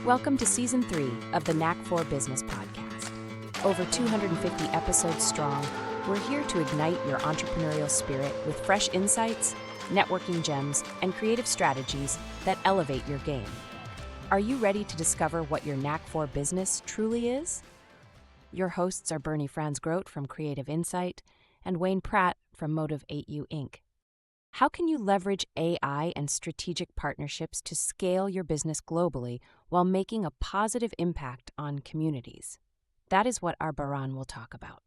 Welcome to Season 3 of the Knack for Business podcast. Over 250 episodes strong, we're here to ignite your entrepreneurial spirit with fresh insights, networking gems, and creative strategies that elevate your game. Are you ready to discover what your Knack for Business truly is? Your hosts are Bernie Franz-Grote from Creative Insight and Wayne Pratt from Motive 8U Inc. How can you leverage AI and strategic partnerships to scale your business globally while making a positive impact on communities? That is what our Baran will talk about.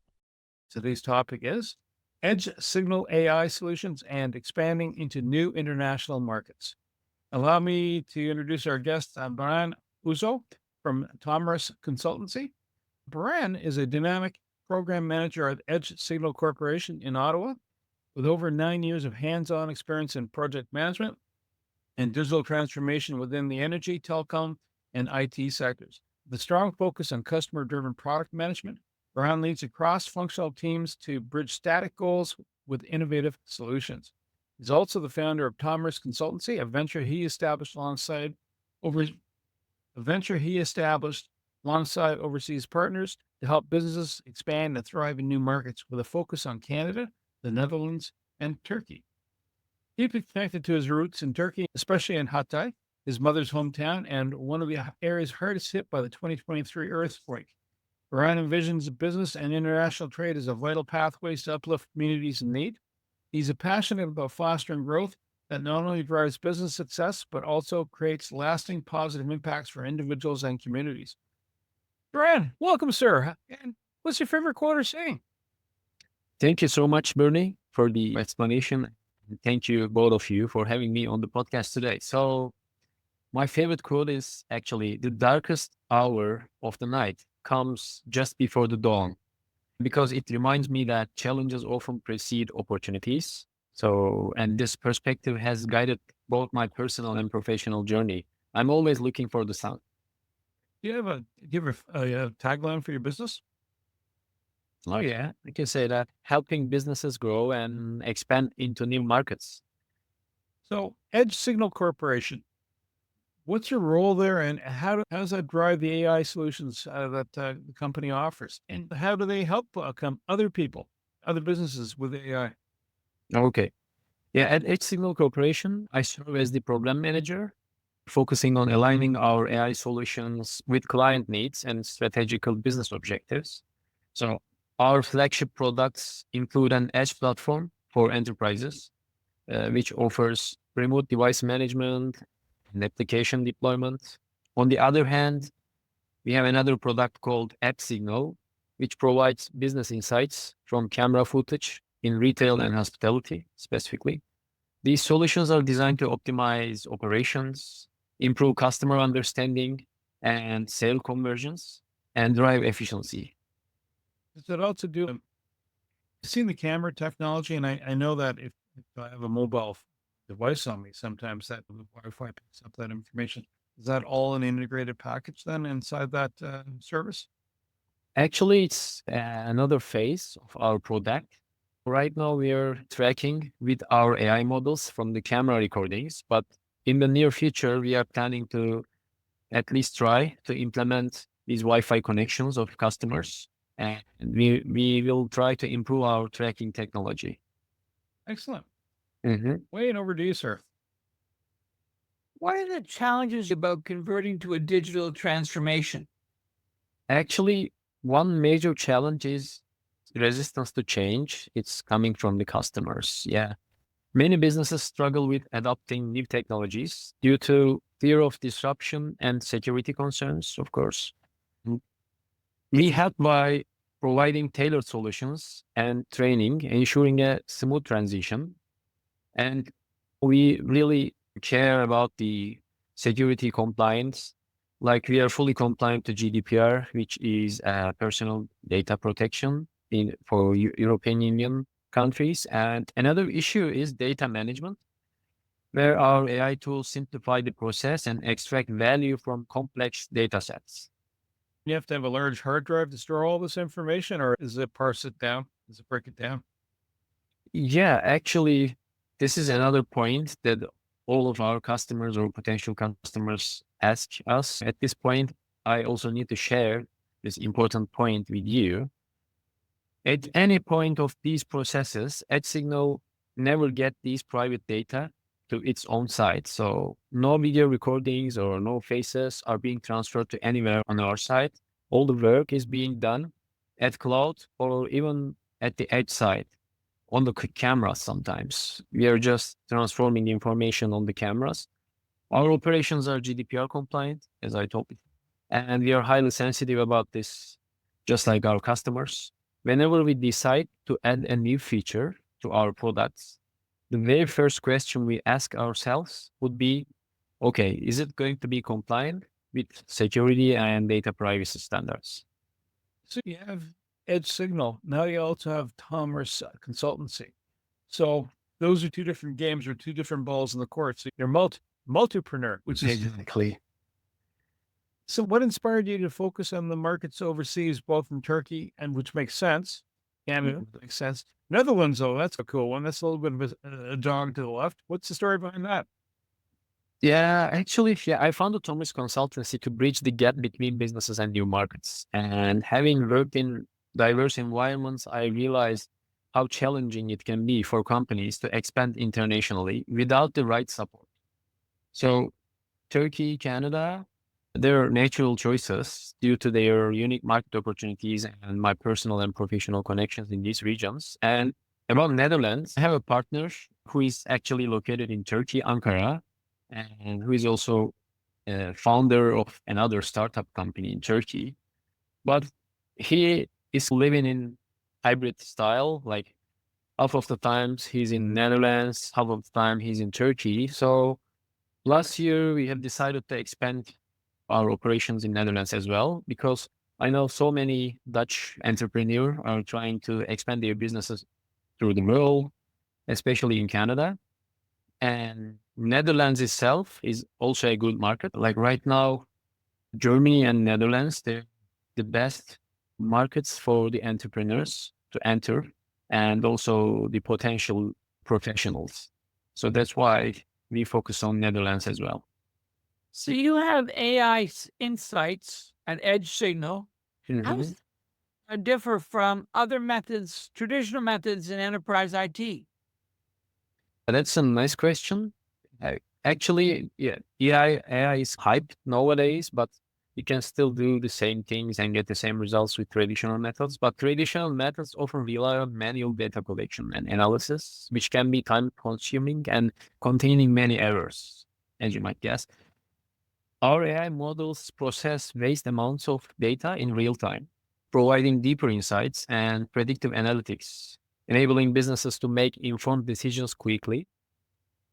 Today's topic is Edge Signal AI solutions and expanding into new international markets. Allow me to introduce our guest, Baran Özsu from Tomris Consultancy. Baran is a dynamic program manager at Edge Signal Corporation in Ottawa, with over 9 years of hands-on experience in project management and digital transformation within the energy, telecom, and IT sectors. With a strong focus on customer-driven product management, Baran leads cross-functional teams to bridge static goals with innovative solutions. He's also the founder of Tomris Consultancy, a venture he established alongside overseas partners to help businesses expand and thrive in new markets with a focus on Canada, the Netherlands, and Turkey. Deeply connected to his roots in Turkey, especially in Hatay, his mother's hometown, and one of the areas hardest hit by the 2023 earthquake. Baran envisions business and international trade as a vital pathways to uplift communities in need. He's passionate about fostering growth that not only drives business success, but also creates lasting positive impacts for individuals and communities. Baran, welcome, sir. And what's your favorite quote or saying? Thank you so much, Bernie, for the explanation. Thank you, both of you, for having me on the podcast today. So my favorite quote is actually, the darkest hour of the night comes just before the dawn, because it reminds me that challenges often precede opportunities. And this perspective has guided both my personal and professional journey. I'm always looking for the sun. Do you have a tagline for your business? Oh, yeah, I can say that helping businesses grow and expand into new markets. So, Edge Signal Corporation, what's your role there, and how does that drive the AI solutions that the company offers? And how do they help other businesses with AI? Okay. Yeah, at Edge Signal Corporation, I serve as the program manager, focusing on aligning our AI solutions with client needs and strategical business objectives. So our flagship products include an edge platform for enterprises, which offers remote device management and application deployment. On the other hand, we have another product called App Signal, which provides business insights from camera footage in retail and hospitality specifically. These solutions are designed to optimize operations, improve customer understanding and sale conversions, and drive efficiency. Does it also do? I've seen the camera technology, and I know that if I have a mobile device on me, sometimes that the Wi-Fi picks up that information. Is that all an integrated package then inside that service? Actually, it's another phase of our product. Right now, we are tracking with our AI models from the camera recordings, but in the near future, we are planning to at least try to implement these Wi-Fi connections of customers, and we will try to improve our tracking technology. Excellent. Mm-hmm. Wayne, over to you, sir. What are the challenges about converting to a digital transformation? Actually, one major challenge is resistance to change. It's coming from the customers. Yeah. Many businesses struggle with adopting new technologies due to fear of disruption and security concerns, of course. We help by providing tailored solutions and training, ensuring a smooth transition. And we really care about the security compliance. Like, we are fully compliant to GDPR, which is personal data protection for European Union countries. And another issue is data management, where our AI tools simplify the process and extract value from complex data sets. You have to have a large hard drive to store all this information, or is it parse it down? Does it break it down? Yeah, actually, this is another point that all of our customers or potential customers ask us at this point, I also need to share this important point with you. At any point of these processes, AdSignal never get these private data to its own site. So no video recordings or no faces are being transferred to anywhere on our site. All the work is being done at cloud or even at the edge site on the cameras sometimes. We are just transforming the information on the cameras. Our operations are GDPR compliant, as I told you, and we are highly sensitive about this, just like our customers. Whenever we decide to add a new feature to our products, the very first question we ask ourselves would be, okay, is it going to be compliant with security and data privacy standards? So you have Edge Signal. Now you also have Tomris Consultancy. So those are two different games or two different balls in the court. So you're multipreneur, which is Exactly. so. What inspired you to focus on the markets overseas, both in Turkey and which makes sense, Canada makes sense. Netherlands, though, that's a cool one. That's a little bit of a dog to the left. What's the story behind that? Yeah, actually, I founded Tomris Consultancy to bridge the gap between businesses and new markets. And having worked in diverse environments, I realized how challenging it can be for companies to expand internationally without the right support. So Turkey, Canada, they're natural choices due to their unique market opportunities and my personal and professional connections in these regions. And about Netherlands, I have a partner who is actually located in Turkey, Ankara, and who is also a founder of another startup company in Turkey. But he is living in hybrid style, like half of the times he's in Netherlands, half of the time he's in Turkey. So last year we have decided to expand our operations in Netherlands as well, because I know so many Dutch entrepreneurs are trying to expand their businesses through the world, especially in Canada. And Netherlands itself is also a good market. Like right now, Germany and Netherlands, they're the best markets for the entrepreneurs to enter and also the potential professionals. So that's why we focus on Netherlands as well. So you have AI insights and edge signal. How Mhm. does that differ from other methods, traditional methods in enterprise IT? That's a nice question. Actually, yeah, AI is hyped nowadays, but you can still do the same things and get the same results with traditional methods. But traditional methods often rely on manual data collection and analysis, which can be time consuming and containing many errors, as you might guess. Our AI models process vast amounts of data in real time, providing deeper insights and predictive analytics, enabling businesses to make informed decisions quickly.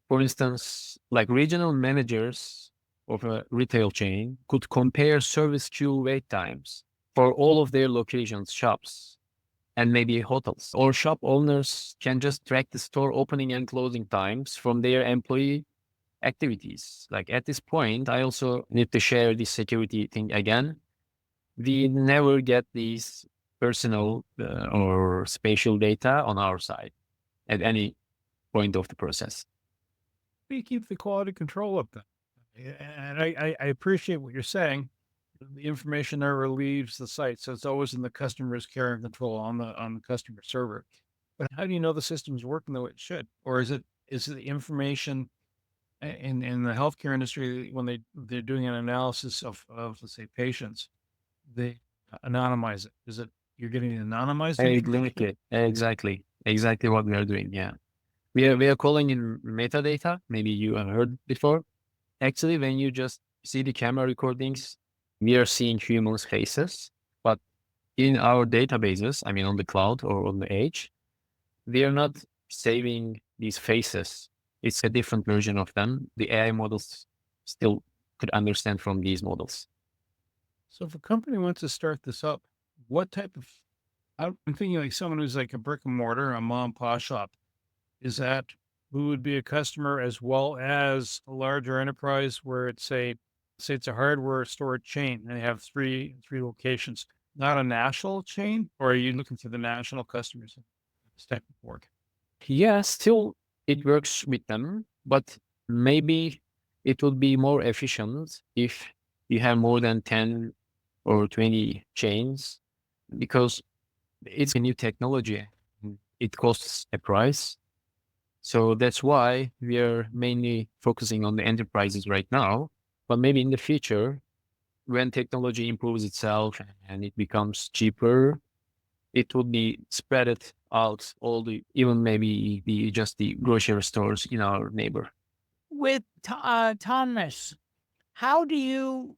For instance, like regional managers of a retail chain could compare service queue wait times for all of their locations, shops, and maybe hotels. Or shop owners can just track the store opening and closing times from their employee activities. Like at this point, I also need to share this security thing again. We never get these personal or spatial data on our side at any point of the process. Do you keep the quality control up then? And I appreciate what you're saying. The information never leaves the site, so it's always in the customer's care and control on the customer server. But how do you know the system's working the way it should, or is it the information in the healthcare industry when they're doing an analysis of let's say patients, they anonymize it? Is it you're getting anonymized information? Exactly what we are doing. Yeah, we are calling in metadata. Maybe you have heard before. Actually, when you just see the camera recordings, we are seeing humans' faces, but in our databases, I mean, on the cloud or on the edge, we are not saving these faces. It's a different version of them. The AI models still could understand from these models. So if a company wants to start this up, what type of I'm thinking like someone who's like a brick and mortar, a mom and pop shop. Is that who would be a customer as well as a larger enterprise where it's say it's a hardware store chain and they have three locations, not a national chain, or are you looking for the national customers? This type of work. Yeah, still it works with them, but Maybe it would be more efficient if you have more than 10 or 20 chains, because it's a new technology. It costs a price. So that's why we are mainly focusing on the enterprises right now. But maybe in the future, when technology improves itself and it becomes cheaper, it would be spread it out all the, even maybe the just the grocery stores in our neighbor. With Tomris, how do you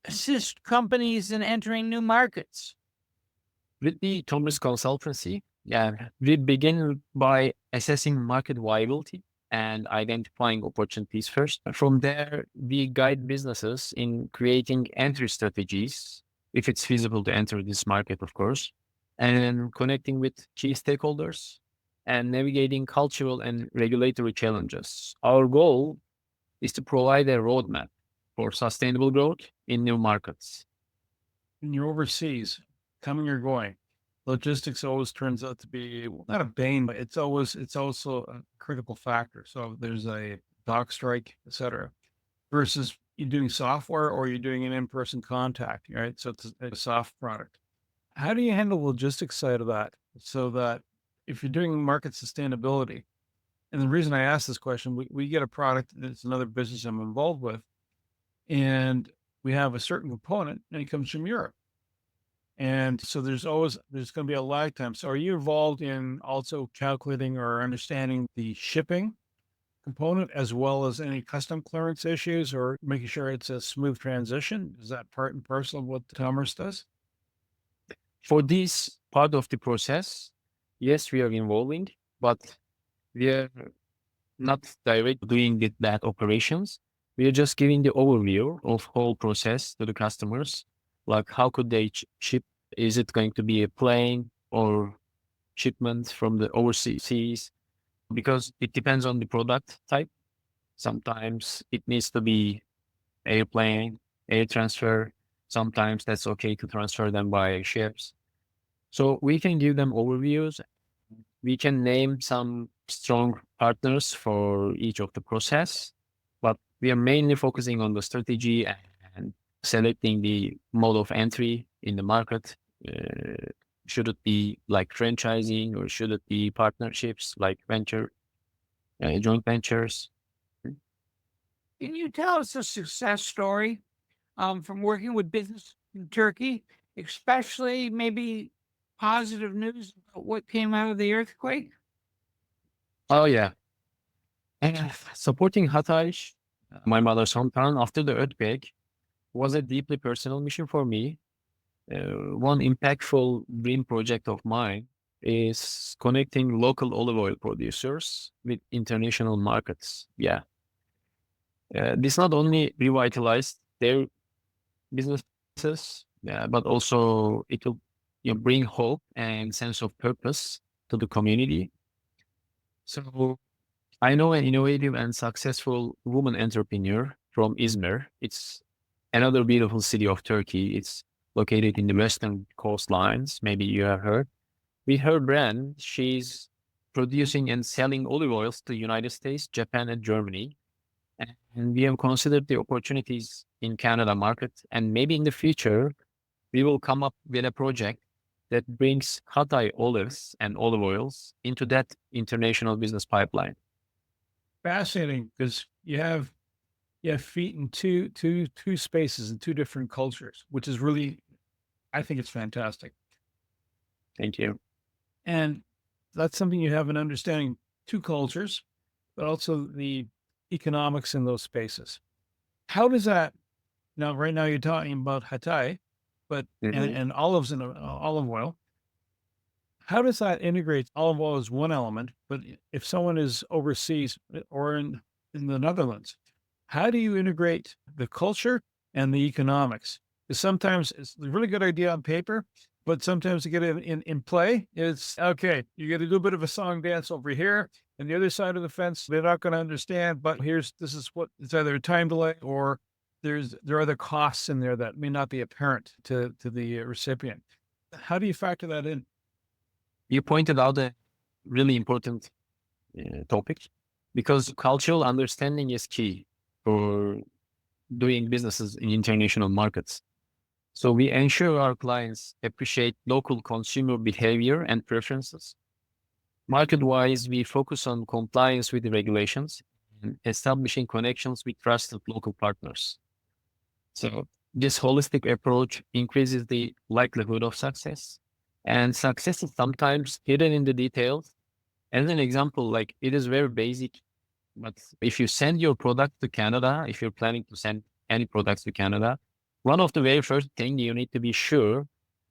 assist companies in entering new markets? With the Tomris Consultancy, yeah, we begin by assessing market viability and identifying opportunities first. From there, we guide businesses in creating entry strategies, if it's feasible to enter this market, of course, and connecting with key stakeholders and navigating cultural and regulatory challenges. Our goal is to provide a roadmap for sustainable growth in new markets. When you're overseas, coming or going, logistics always turns out to be not a bane, but it's also a critical factor. So there's a dock strike, etc. Versus you doing software or you're doing an in-person contact, right? So it's a soft product. How do you handle the logistics side of that so that if you're doing market sustainability, and the reason I ask this question, we get a product that's another business I'm involved with, and we have a certain component and it comes from Europe. And so there's going to be a lag time. So are you involved in also calculating or understanding the shipping component as well as any custom clearance issues or making sure it's a smooth transition? Is that part and parcel of what Commerce does? For this part of the process, yes, we are involving, but we are not directly doing that operations. We are just giving the overview of whole process to the customers. Like how could they ship? Is it going to be a plane or shipment from the overseas? Because it depends on the product type. Sometimes it needs to be airplane, air transfer. Sometimes that's okay to transfer them by ships. So we can give them overviews. We can name some strong partners for each of the process, but we are mainly focusing on the strategy and selecting the mode of entry in the market. Should it be like franchising or should it be partnerships like joint ventures? Can you tell us a success story from working with business in Turkey, especially maybe positive news about what came out of the earthquake? Oh yeah. And supporting Hatay, my mother's hometown, after the earthquake was a deeply personal mission for me. One impactful dream project of mine is connecting local olive oil producers with international markets. Yeah. This not only revitalized their businesses, but also it will bring hope and sense of purpose to the community. So I know an innovative and successful woman entrepreneur from Izmir. It's another beautiful city of Turkey. It's located in the western coastlines. Maybe you have heard. With her brand, she's producing and selling olive oils to the United States, Japan, and Germany. And we have considered the opportunities in Canada market. And maybe in the future, we will come up with a project that brings Hatay olives and olive oils into that international business pipeline. Fascinating, because you have feet in two spaces in two different cultures, which is really, I think it's fantastic. Thank you. And that's something you have an understanding, two cultures, but also the economics in those spaces. How does that now? Right now, you're talking about Hatay, but Mhm. and olives and olive oil. How does that integrate? Olive oil is one element, but if someone is overseas or in the Netherlands, how do you integrate the culture and the economics? Because sometimes it's a really good idea on paper, but sometimes to get it in play, it's okay. You get to do a bit of a song dance over here, and the other side of the fence, they're not going to understand. But this is what it's either a time delay or there are other costs in there that may not be apparent to the recipient. How do you factor that in? You pointed out a really important topic. because cultural understanding is key for doing businesses in international markets. So we ensure our clients appreciate local consumer behavior and preferences. Market-wise, we focus on compliance with the regulations and establishing connections with trusted local partners. So this holistic approach increases the likelihood of success. And success is sometimes hidden in the details. As an example, like it is very basic, but if you send your product to Canada, if you're planning to send any products to Canada, one of the very first thing you need to be sure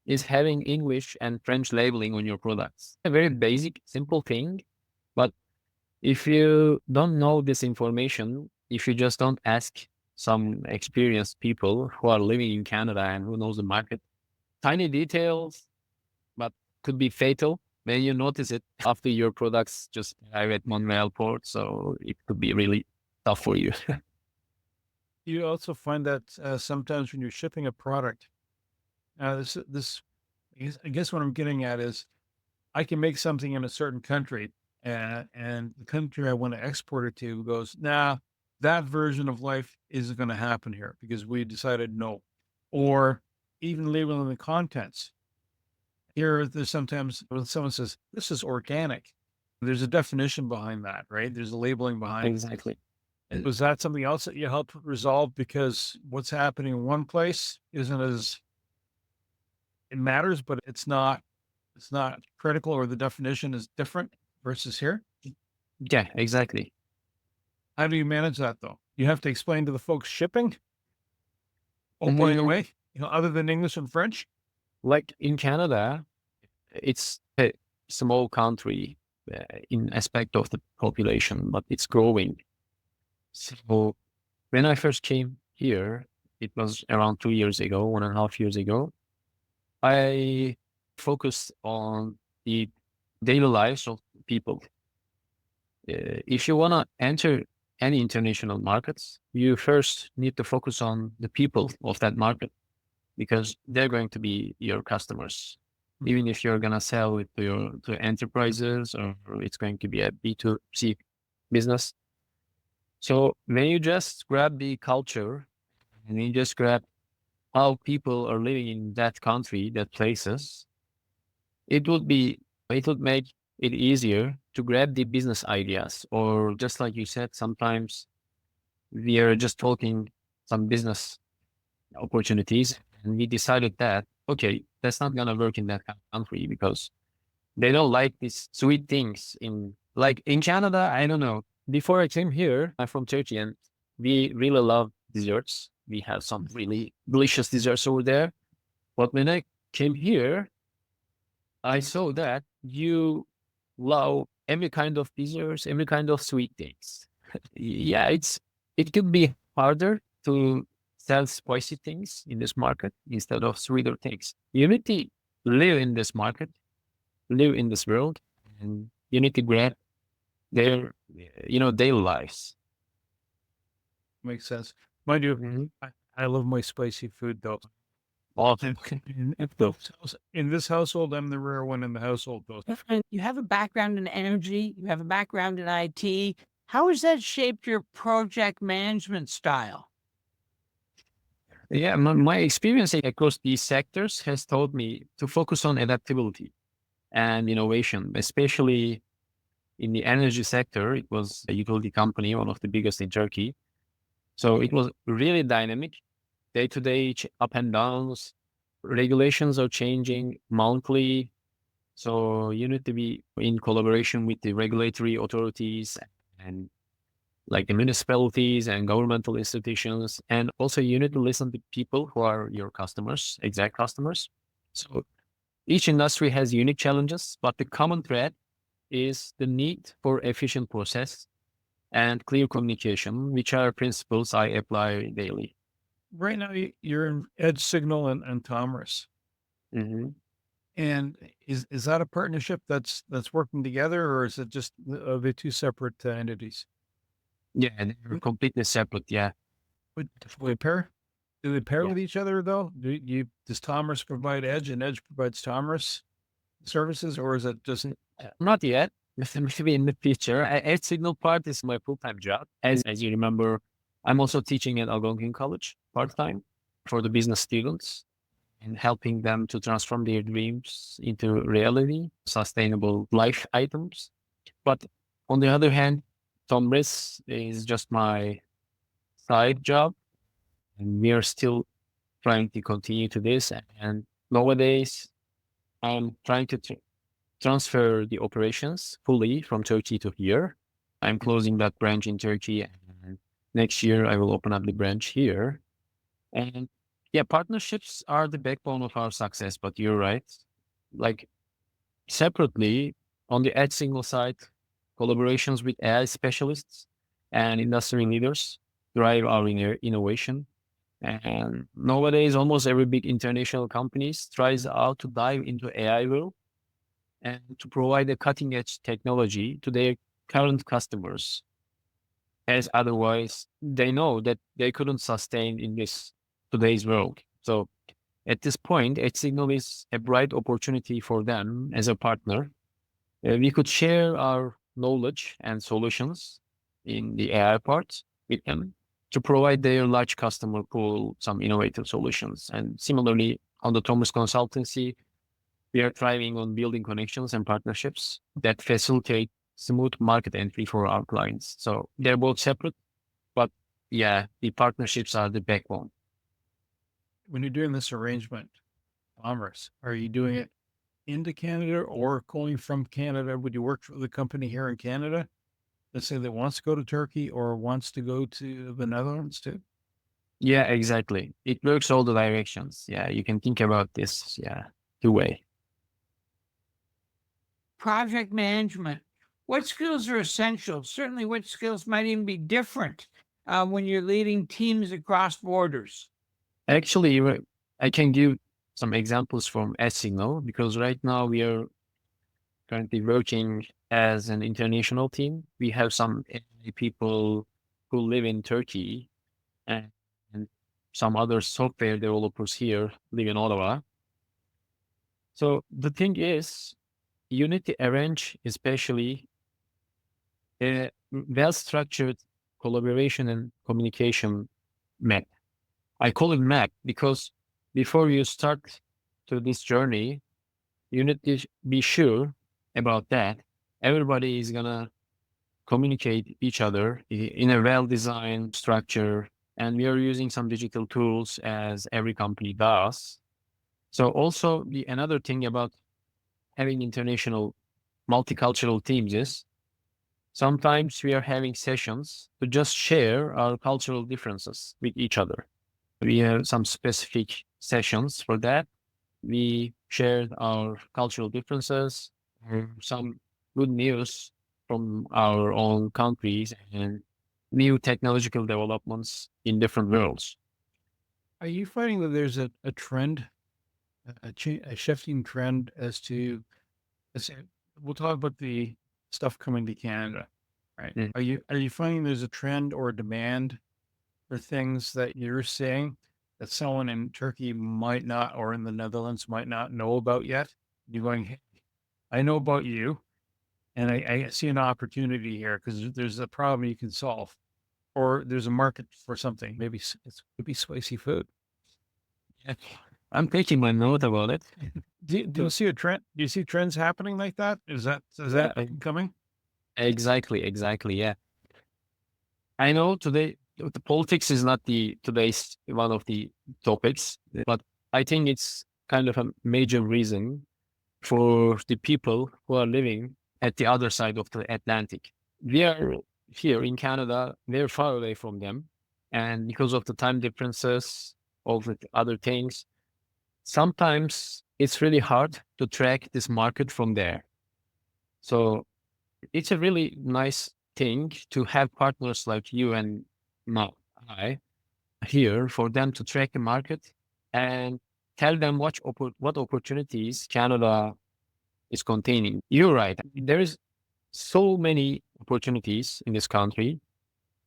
is having English and French labeling on your products. A very basic, simple thing, but if you don't know this information, if you just don't ask some experienced people who are living in Canada and who knows the market, tiny details, but could be fatal when you notice it after your products just arrive at Montreal port. So it could be really tough for you. You also find that sometimes when you're shipping a product, I guess what I'm getting at is I can make something in a certain country, and the country I want to export it to goes, nah, that version of life isn't going to happen here because we decided no. Or even labeling the contents. Here, there's sometimes when someone says, this is organic, there's a definition behind that, right? There's a labeling behind it. Exactly. Was that something else that you helped resolve because what's happening in one place isn't as it matters, but it's not critical, or the definition is different versus here? Yeah, exactly. How do you manage that though? You have to explain to the folks shipping? Oh, by the way, other than English and French? Like in Canada, it's a small country in aspect of the population, but it's growing. So when I first came here, it was around 2 years ago, 1.5 years ago, I focused on the daily lives of people. If you want to enter any international markets, you first need to focus on the people of that market because they're going to be your customers. Even if you're going to sell it to enterprises or it's going to be a B2C business. So when you just grab the culture and you just grab how people are living in that country, that places, it would make it easier to grab the business ideas. Or just like you said, sometimes we are just talking some business opportunities and we decided that, okay, that's not going to work in that country because they don't like these sweet things like in Canada. I don't know. Before I came here, I'm from Turkey and we really love desserts. We have some really delicious desserts over there. But when I came here, I saw that you love every kind of desserts, every kind of sweet things. Yeah, it could be harder to sell spicy things in this market instead of sweeter things. You need to live in this market, live in this world, and you need to grab their, daily lives. Makes sense. Mind you, I love my spicy food though. Awesome. In this household, I'm the rare one in the household though. And you have a background in energy, you have a background in IT. How has that shaped your project management style? Yeah, my experience across these sectors has taught me to focus on adaptability and innovation, especially in the energy sector. It was a utility company, one of the biggest in Turkey. So it was really dynamic, day-to-day up and downs. Regulations are changing monthly. So you need to be in collaboration with the regulatory authorities and like the municipalities and governmental institutions. And also you need to listen to people who are your customers, exact customers. So each industry has unique challenges, but the common thread is the need for efficient process and clear communication, which are principles I apply daily. Right now, you're in Edge Signal and Tomris. And is that a partnership that's working together, or is it just are they two separate entities? Yeah, they're completely separate. Yeah. Do they pair? Do they pair Yeah. with each other though? Does Tomris provide Edge and Edge provides Tomris services, or is it just Not yet. maybe in the future. Ad Signal part is my full-time job. As you remember, I'm also teaching at Algonquin College part-time for the business students and helping them to transform their dreams into reality, sustainable life items. But on the other hand, Tomris is just my side job, and we are still trying to continue to this. And nowadays, I'm trying to transfer the operations fully from Turkey to here. I'm closing that branch in Turkey, and next year I will open up the branch here. And yeah, partnerships are the backbone of our success, but you're right. Like separately, on the Ad Signal side, collaborations with AI specialists and industry leaders drive our innovation. And nowadays, almost every big international companies tries out to dive into AI world and to provide a cutting edge technology to their current customers, as otherwise they know that they couldn't sustain in this today's world. So at this point, Edge Signal is a bright opportunity for them as a partner. We could share our knowledge and solutions in the AI part with them to provide their large customer pool some innovative solutions. And similarly, on the Tomris Consultancy, we are thriving on building connections and partnerships that facilitate smooth market entry for our clients. So they're both separate, but yeah, the partnerships are the backbone. When you're doing this arrangement, commerce, are you doing it into Canada or going from Canada? Would you work for the company here in Canada, let's say that wants to go to Turkey or wants to go to the Netherlands too? Yeah, exactly. It works all the directions. Yeah, you can think about this, yeah, two-way. Project management. What skills are essential? Certainly, what skills might even be different when you're leading teams across borders? Actually, I can give some examples from S-Signal because right now we are currently working as an international team. We have some people who live in Turkey and some other software developers here live in Ottawa. So the thing is, you need to arrange especially a well-structured collaboration and communication map. I call it map because before you start to this journey, you need to be sure about that. Everybody is gonna communicate each other in a well-designed structure, and we are using some digital tools as every company does. So also another thing about having international multicultural teams is sometimes we are having sessions to just share our cultural differences with each other. We have some specific sessions for that. We shared our cultural differences, some good news from our own countries, and new technological developments in different worlds. Are you finding that there's a trend, a shifting trend as to, let's say, we'll talk about the stuff coming to Canada, right? Mm. Are you finding there's a trend or a demand for things that you're seeing that someone in Turkey might not, or in the Netherlands might not know about yet? You're going, hey, I know about you, and I see an opportunity here because there's a problem you can solve, or there's a market for something. Maybe it could be spicy food. Yeah. I'm taking my note about it. Do you see a trend? Do you see trends happening like that? Is that coming? Exactly. Yeah. I know today the politics is not today's one of the topics, but I think it's kind of a major reason for the people who are living at the other side of the Atlantic. We are here in Canada, very far away from them. And because of the time differences, all the other things, sometimes it's really hard to track this market from there. So it's a really nice thing to have partners like you and I here for them to track the market and tell them what opportunities Canada is containing. You're right. There is so many opportunities in this country,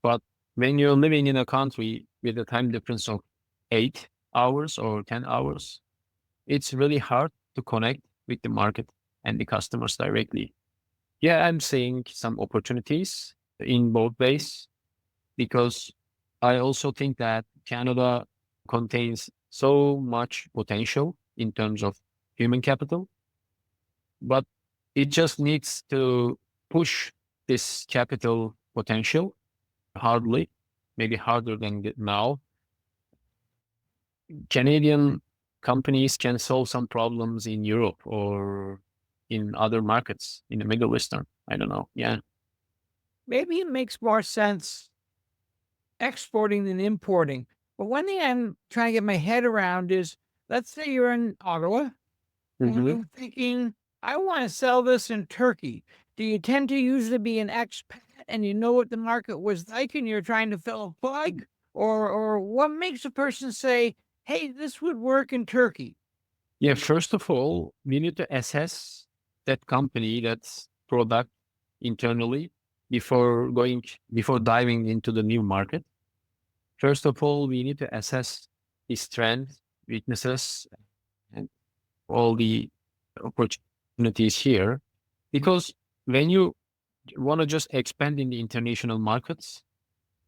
but when you're living in a country with a time difference of 8 hours or 10 hours, it's really hard to connect with the market and the customers directly. Yeah, I'm seeing some opportunities in both ways because I also think that Canada contains so much potential in terms of human capital, but it just needs to push this capital potential hardly, maybe harder than now. Canadian companies can solve some problems in Europe or in other markets in the Middle Eastern. I don't know. Yeah. Maybe it makes more sense exporting than importing. But one thing I'm trying to get my head around is, let's say you're in Ottawa and Mhm. you're thinking, I want to sell this in Turkey. Do you tend to usually be an expat and you know what the market was like and you're trying to fill a plug? Or what makes a person say, hey, this would work in Turkey? Yeah. First of all, we need to assess that company, that's product internally before diving into the new market. First of all, we need to assess the strengths, weaknesses, and all the opportunities here. Because when you want to just expand in the international markets,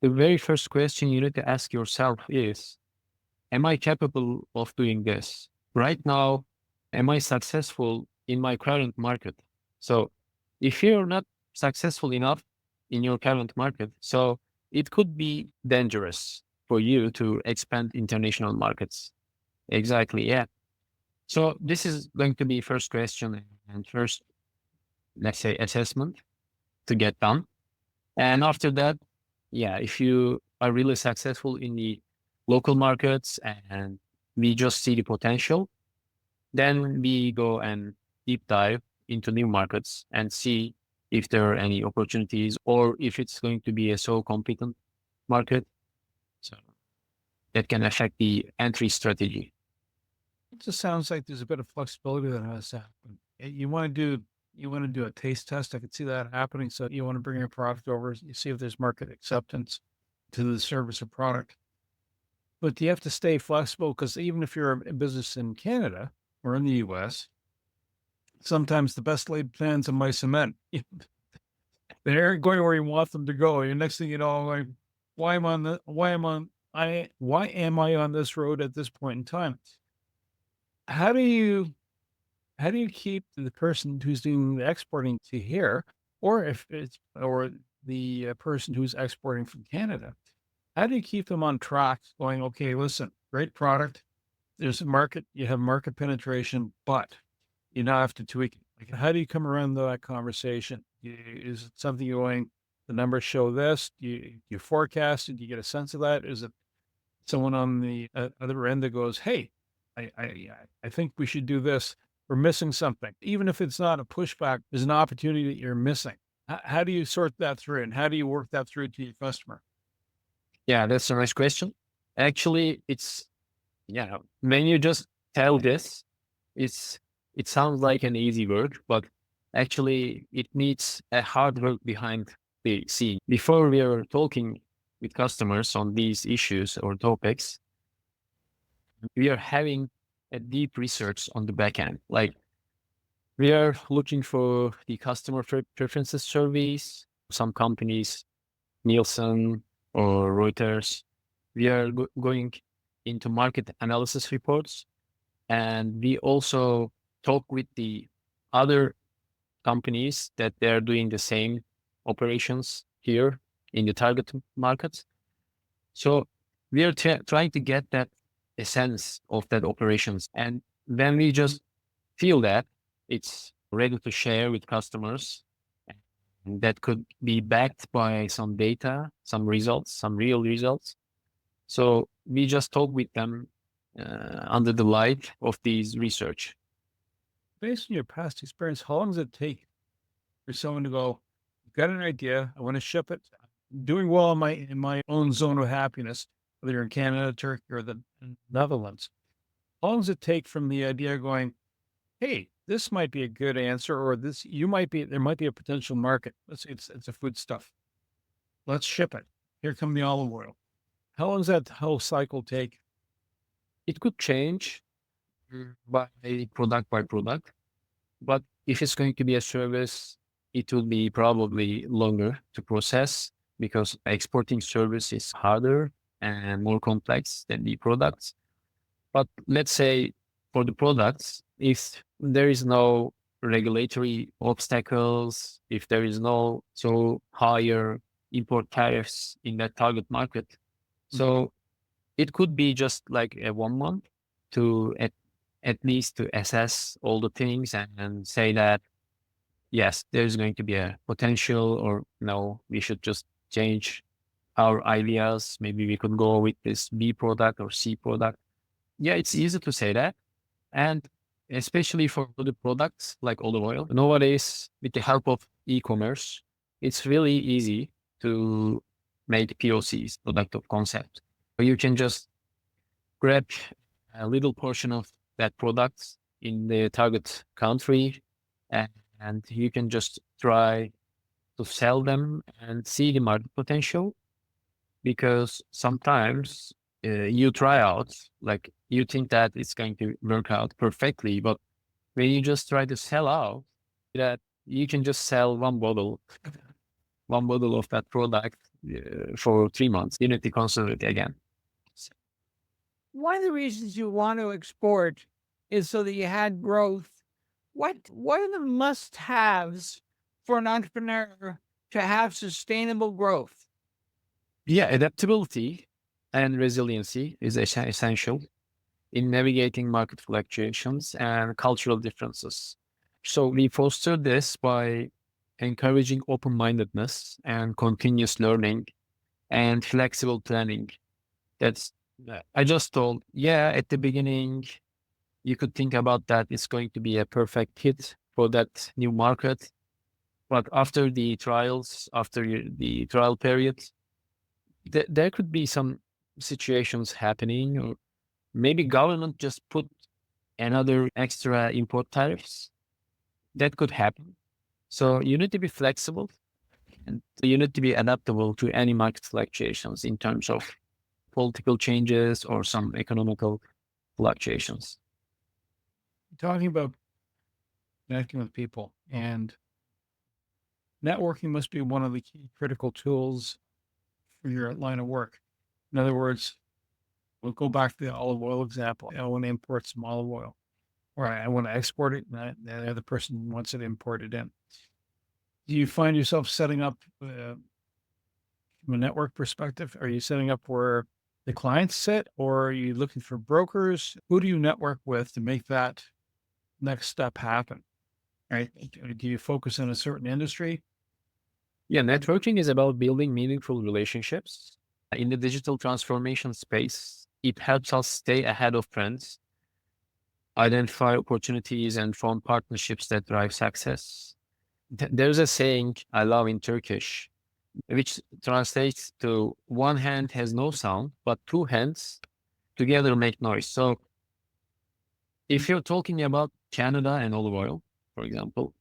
the very first question you need to ask yourself is, am I capable of doing this? Right now, am I successful in my current market? So if you're not successful enough in your current market, so it could be dangerous for you to expand international markets. Exactly. Yeah. So this is going to be first question and first, let's say, assessment to get done. And after that, yeah, if you are really successful in the local markets and we just see the potential, then we go and deep dive into new markets and see if there are any opportunities or if it's going to be a so competent market. So that can affect the entry strategy. It just sounds like there's a bit of flexibility that has to happen. You want to do a taste test. I could see that happening. So you want to bring your product over, you see if there's market acceptance to the service or product. But you have to stay flexible because even if you're a business in Canada or in the US, sometimes the best laid plans of my cement, they aren't going where you want them to go. And next thing you know, like, why am I on this road at this point in time? How do you keep the person who's doing the exporting to here, or if it's or the person who's exporting from Canada? How do you keep them on track? Going, okay, listen, great product. There's a market. You have market penetration, but you now have to tweak it. Like, how do you come around that conversation? Is it something you're going? The numbers show this. You forecast it. You get a sense of that. Is it someone on the other end that goes, "Hey, I think we should do this. We're missing something." Even if it's not a pushback, there's an opportunity that you're missing. How do you sort that through, and how do you work that through to your customer? Yeah, that's a nice question. Actually, when you just tell this, it's it sounds like an easy work, but actually it needs a hard work behind the scene. Before we are talking with customers on these issues or topics, we are having a deep research on the back end. Like we are looking for the customer preferences surveys, some companies, Nielsen or Reuters. We are going into market analysis reports, and we also talk with the other companies that they're doing the same operations here in the target markets. So we are trying to get that essence of that operations. And when we just feel that it's ready to share with customers, and that could be backed by some data, some results, some real results. So we just talk with them under the light of these research. Based on your past experience, how long does it take for someone to go, "I've got an idea. I want to ship it. I'm doing well in my own zone of happiness, whether you're in Canada, Turkey, or the Netherlands." How long does it take from the idea going, "Hey, this might be a good answer," or there might be a potential market. Let's say it's a food stuff. Let's ship it. Here come the olive oil. How long does that whole cycle take? It could change by product, but if it's going to be a service, it will be probably longer to process because exporting service is harder and more complex than the products. But let's say for the products, if there is no regulatory obstacles, if there is no so higher import tariffs in that target market, so it could be just like a 1 month to at least to assess all the things and say that, yes, there's going to be a potential, or no, we should just change our ideas. Maybe we could go with this B product or C product. Yeah, it's easy to say that. And especially for the products like olive oil, nowadays, with the help of e-commerce, it's really easy to make POCs, product of concept. You can just grab a little portion of that product in the target country, and you can just try to sell them and see the market potential. Because sometimes you try out, like you think that it's going to work out perfectly, but when you just try to sell out, that you can just sell one bottle of that product for 3 months. You need to consider it again. One of the reasons you want to export is so that you had growth. What are the must-haves for an entrepreneur to have sustainable growth? Yeah, adaptability and resiliency is essential in navigating market fluctuations and cultural differences. So we foster this by encouraging open-mindedness and continuous learning and flexible planning. That's I just told, yeah, at the beginning, you could think about that it's going to be a perfect hit for that new market. But after the trials, after the trial period, there could be some situations happening, or maybe government just put another extra import tariffs. That could happen. So you need to be flexible and you need to be adaptable to any market fluctuations in terms of political changes or some economical fluctuations. Talking about connecting with people, and networking must be one of the key critical tools for your line of work. In other words, we'll go back to the olive oil example. I want to import some olive oil, or I want to export it, and the other person wants it imported in. Do you find yourself setting up from a network perspective? Are you setting up where the clients sit, or are you looking for brokers? Who do you network with to make that next step happen? Right? Do you focus on a certain industry? Yeah, networking is about building meaningful relationships. In the digital transformation space, it helps us stay ahead of trends, identify opportunities, and form partnerships that drive success. There's a saying I love in Turkish, which translates to one hand has no sound, but two hands together make noise. So if you're talking about Canada and olive oil, for example,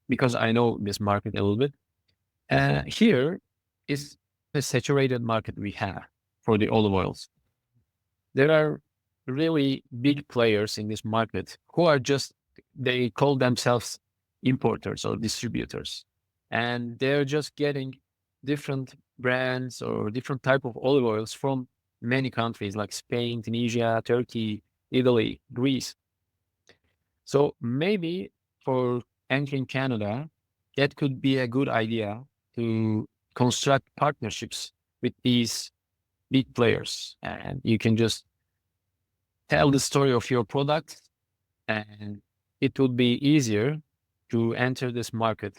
because I know this market a little bit, here is the saturated market we have for the olive oils. There are really big players in this market who are they call themselves importers or distributors. And they're just getting different brands or different type of olive oils from many countries like Spain, Tunisia, Turkey, Italy, Greece. So maybe for entering Canada, that could be a good idea to construct partnerships with these big players. And you can just tell the story of your product, and it would be easier to enter this market.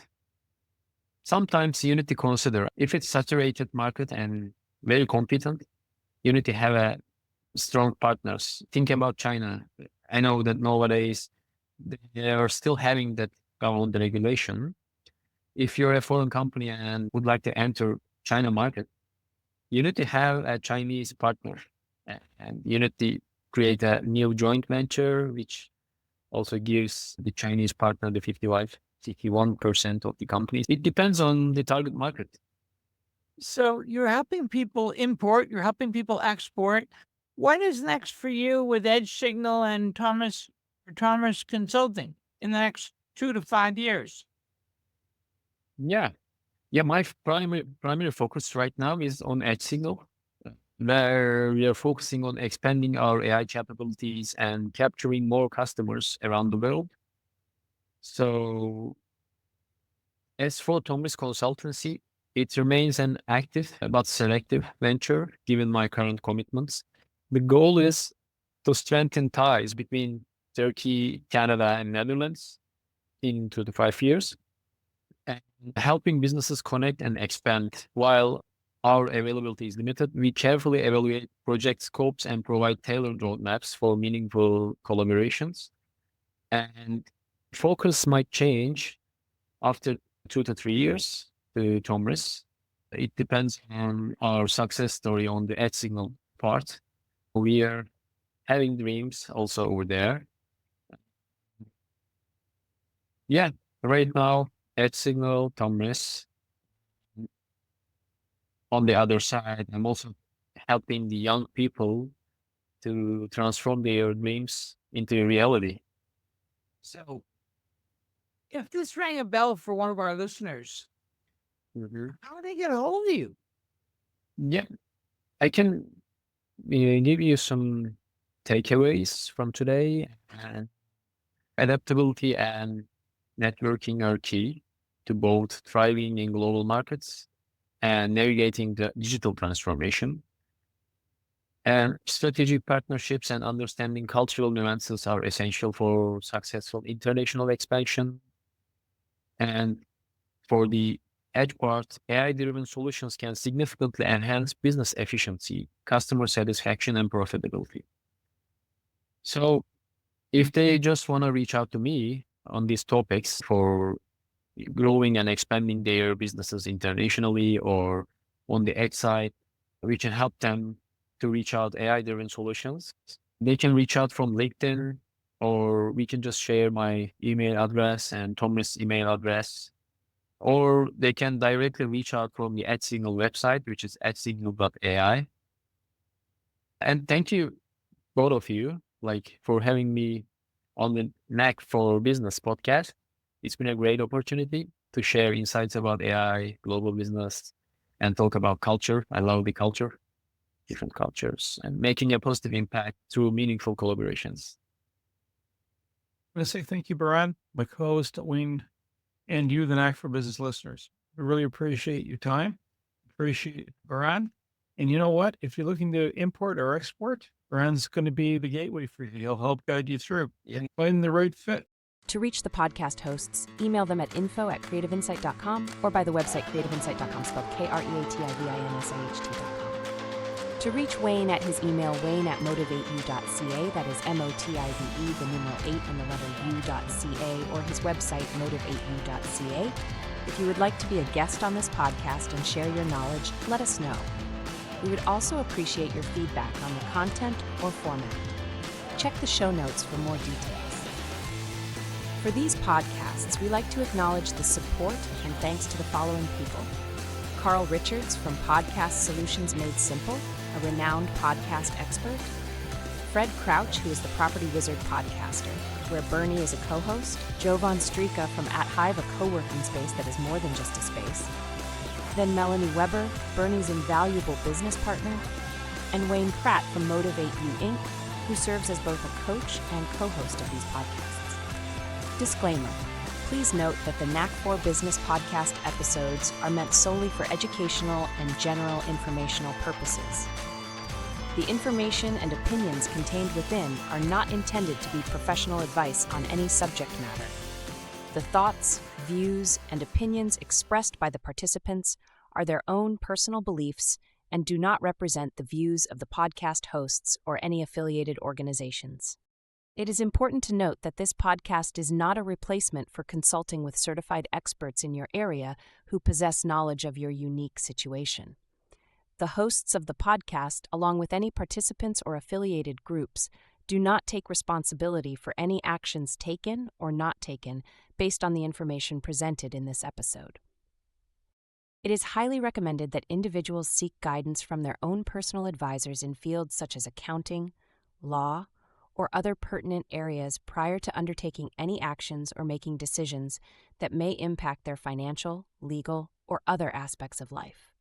Sometimes you need to consider if it's saturated market and very competent, you need to have a strong partners. Think about China. I know that nowadays they are still having that government regulation. If you're a foreign company and would like to enter China market, you need to have a Chinese partner, and you need to create a new joint venture, which also gives the Chinese partner the 51% of the companies. It depends on the target market. So you're helping people import, you're helping people export. What is next for you with Edge Signal and Tomris Consulting in the next 2 to 5 years? Yeah. Yeah, my primary focus right now is on Edge Signal, where we are focusing on expanding our AI capabilities and capturing more customers around the world. So as for Tomris Consultancy, it remains an active but selective venture given my current commitments. The goal is to strengthen ties between Turkey, Canada, and Netherlands in 2 to 5 years, and helping businesses connect and expand. While our availability is limited, we carefully evaluate project scopes and provide tailored roadmaps for meaningful collaborations. And focus might change after 2 to 3 years to Tomris. It depends on our success story on the Edge Signal part. We are having dreams also over there. Yeah, right now, Edge Signal, Tomris. On the other side, I'm also helping the young people to transform their dreams into reality. So, if this rang a bell for one of our listeners, how do they get a hold of you? Yeah, I can give you some takeaways from today. And adaptability and networking are key to both thriving in global markets and navigating the digital transformation. And strategic partnerships and understanding cultural nuances are essential for successful international expansion. And for the edge part, AI-driven solutions can significantly enhance business efficiency, customer satisfaction, and profitability. So if they just want to reach out to me on these topics for growing and expanding their businesses internationally or on the edge side, we can help them to reach out AI-driven solutions. They can reach out from LinkedIn, or we can just share my email address and Tom's email address, or they can directly reach out from the AdSignal website, which is adsignal.ai. And thank you, both of you, for having me on the Knack for Business podcast. It's been a great opportunity to share insights about AI, global business, and talk about culture. I love the culture, different cultures, and making a positive impact through meaningful collaborations. I'm going to say thank you, Baran, my co-host Wayne, and you, the Knack for Business listeners. We really appreciate your time. Appreciate Baran. And you know what? If you're looking to import or export, Baran's going to be the gateway for you. He'll help guide you through. Find the right fit. To reach the podcast hosts, email them at info@creativeinsight.com or by the website creativeinsight.com, spelled KREATIVINSIGHT.com. To reach Wayne at his email, wayne@motivateyou.ca, that is MOTIVE, the numeral 8 and the letter U.ca, or his website, motivateyou.ca. If you would like to be a guest on this podcast and share your knowledge, let us know. We would also appreciate your feedback on the content or format. Check the show notes for more details. For these podcasts, we like to acknowledge the support and thanks to the following people: Carl Richards from Podcast Solutions Made Simple, a renowned podcast expert; Fred Crouch, who is the Property Wizard podcaster, where Bernie is a co-host; Jovan Strika from At Hive, a co-working space that is more than just a space; then Melanie Weber, Bernie's invaluable business partner; and Wayne Pratt from Motivate You Inc., who serves as both a coach and co-host of these podcasts. Disclaimer: please note that the Knack for Business podcast episodes are meant solely for educational and general informational purposes. The information and opinions contained within are not intended to be professional advice on any subject matter. The thoughts, views, and opinions expressed by the participants are their own personal beliefs and do not represent the views of the podcast hosts or any affiliated organizations. It is important to note that this podcast is not a replacement for consulting with certified experts in your area who possess knowledge of your unique situation. The hosts of the podcast, along with any participants or affiliated groups, do not take responsibility for any actions taken or not taken based on the information presented in this episode. It is highly recommended that individuals seek guidance from their own personal advisors in fields such as accounting, law, or other pertinent areas prior to undertaking any actions or making decisions that may impact their financial, legal, or other aspects of life.